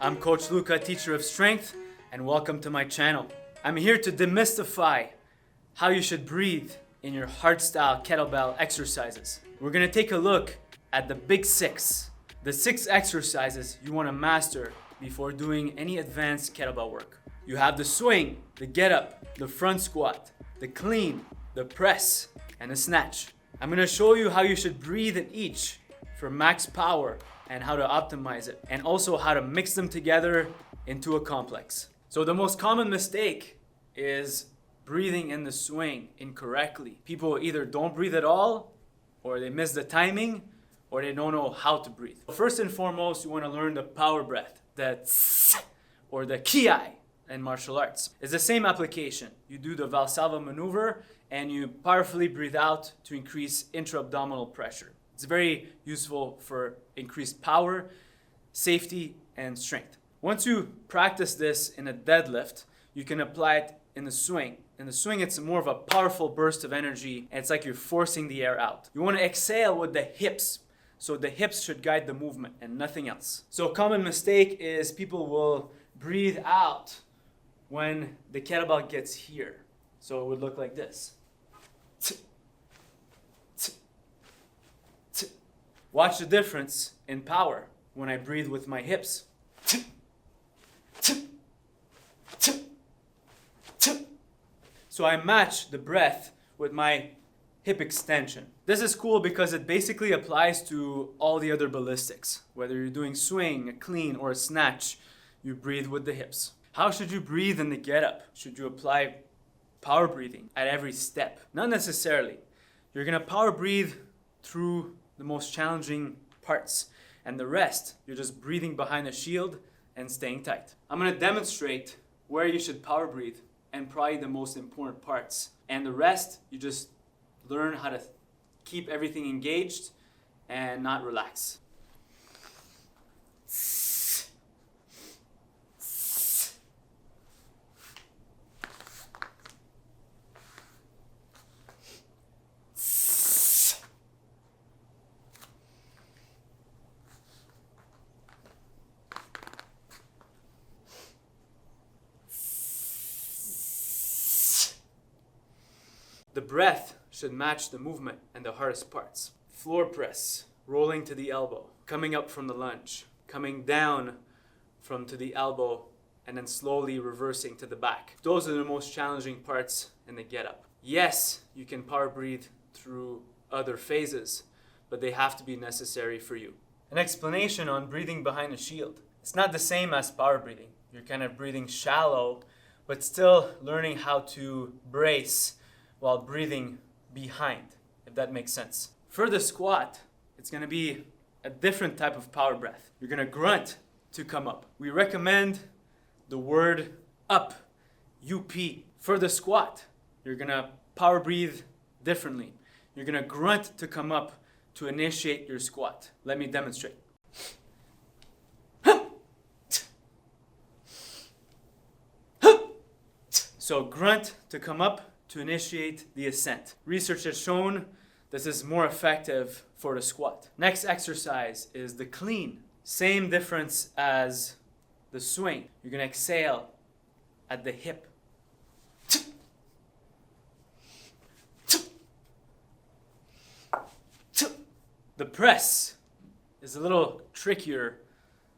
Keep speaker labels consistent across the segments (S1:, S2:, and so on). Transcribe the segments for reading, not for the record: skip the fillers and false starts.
S1: I'm Coach Luca, teacher of strength, and welcome to my channel. I'm here to demystify how you should breathe in your hardstyle kettlebell exercises. We're gonna take a look at the big six, the 6 exercises you wanna master before doing any advanced kettlebell work. You have the swing, the get up, the front squat, the clean, the press, and the snatch. I'm gonna show you how you should breathe in each for max power and how to optimize it, and also how to mix them together into a complex. So the most common mistake is breathing in the swing incorrectly. People either don't breathe at all, or they miss the timing, or they don't know how to breathe. First and foremost, you want to learn the power breath, the tss, or the kiai in martial arts. It's the same application. You do the Valsalva maneuver and you powerfully breathe out to increase intra-abdominal pressure. It's very useful for increased power, safety, and strength. Once you practice this in a deadlift, you can apply it in the swing. In the swing, it's more of a powerful burst of energy, and it's like you're forcing the air out. You want to exhale with the hips, so the hips should guide the movement and nothing else. So a common mistake is people will breathe out when the kettlebell gets here. So it would look like this. Watch the difference in power when I breathe with my hips. So I match the breath with my hip extension. This is cool because it basically applies to all the other ballistics. Whether you're doing swing, a clean, or a snatch, you breathe with the hips. How should you breathe in the get-up? Should you apply power breathing at every step? Not necessarily. You're gonna power breathe through the most challenging parts, and the rest, you're just breathing behind the shield and staying tight. I'm gonna demonstrate where you should power breathe and probably the most important parts. And the rest, you just learn how to keep everything engaged and not relax. The breath should match the movement and the hardest parts. Floor press, rolling to the elbow, coming up from the lunge, coming down to the elbow, and then slowly reversing to the back. Those are the most challenging parts in the get-up. Yes, you can power breathe through other phases, but they have to be necessary for you. An explanation on breathing behind the shield. It's not the same as power breathing. You're kind of breathing shallow, but still learning how to brace while breathing behind, if that makes sense. For the squat, it's gonna be a different type of power breath. You're gonna grunt to come up. We recommend the word up, UP. For the squat, you're gonna power breathe differently. You're gonna grunt to come up to initiate your squat. Let me demonstrate. So grunt to come up to initiate the ascent. Research has shown this is more effective for the squat. Next exercise is the clean. Same difference as the swing. You're gonna exhale at the hip. The press is a little trickier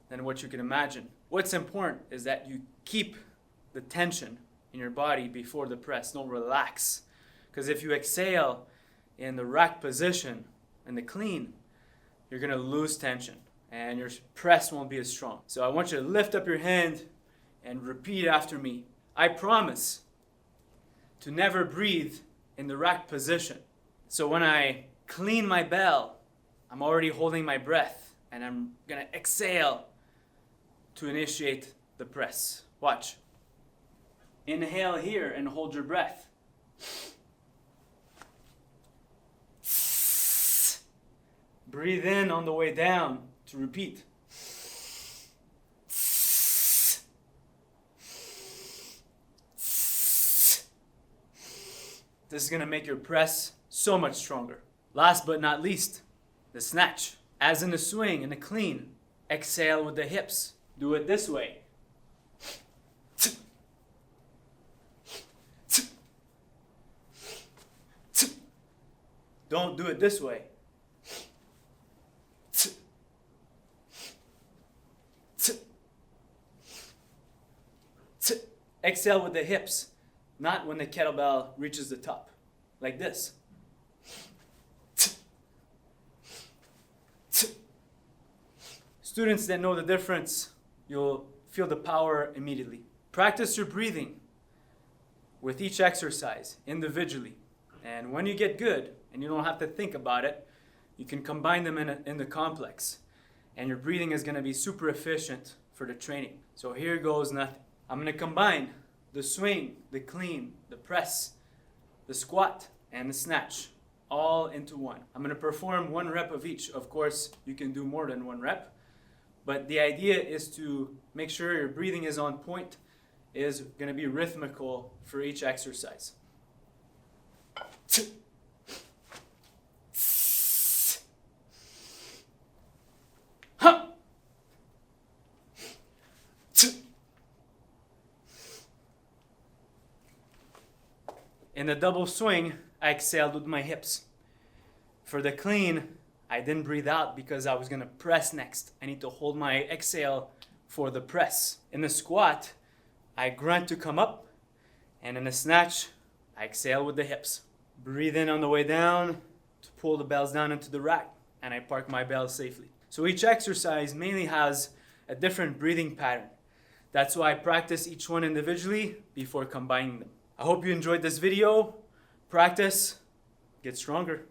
S1: than what you can imagine. What's important is that you keep the tension in your body before the press. Don't relax. Because if you exhale in the rack position in the clean, you're going to lose tension and your press won't be as strong. So I want you to lift up your hand and repeat after me. I promise to never breathe in the rack position. So when I clean my bell, I'm already holding my breath and I'm going to exhale to initiate the press. Watch. Inhale here and hold your breath. Breathe in on the way down to repeat. This is going to make your press so much stronger. Last but not least, the snatch. As in the swing and the clean, exhale with the hips. Do it this way. Don't do it this way. Exhale with the hips, not when the kettlebell reaches the top. Like this. Students that know the difference, you'll feel the power immediately. Practice your breathing with each exercise individually. And when you get good, and you don't have to think about it, you can combine them in the complex. And your breathing is going to be super efficient for the training. So here goes nothing. I'm going to combine the swing, the clean, the press, the squat, and the snatch all into one. I'm going to perform 1 rep of each. Of course, you can do more than 1 rep. But the idea is to make sure your breathing is on point, is going to be rhythmical for each exercise. In the double swing, I exhaled with my hips. For the clean, I didn't breathe out because I was going to press next. I need to hold my exhale for the press. In the squat, I grunt to come up, and in the snatch, I exhale with the hips. Breathe in on the way down to pull the bells down into the rack, and I park my bells safely. So each exercise mainly has a different breathing pattern. That's why I practice each one individually before combining them. I hope you enjoyed this video. Practice, get stronger.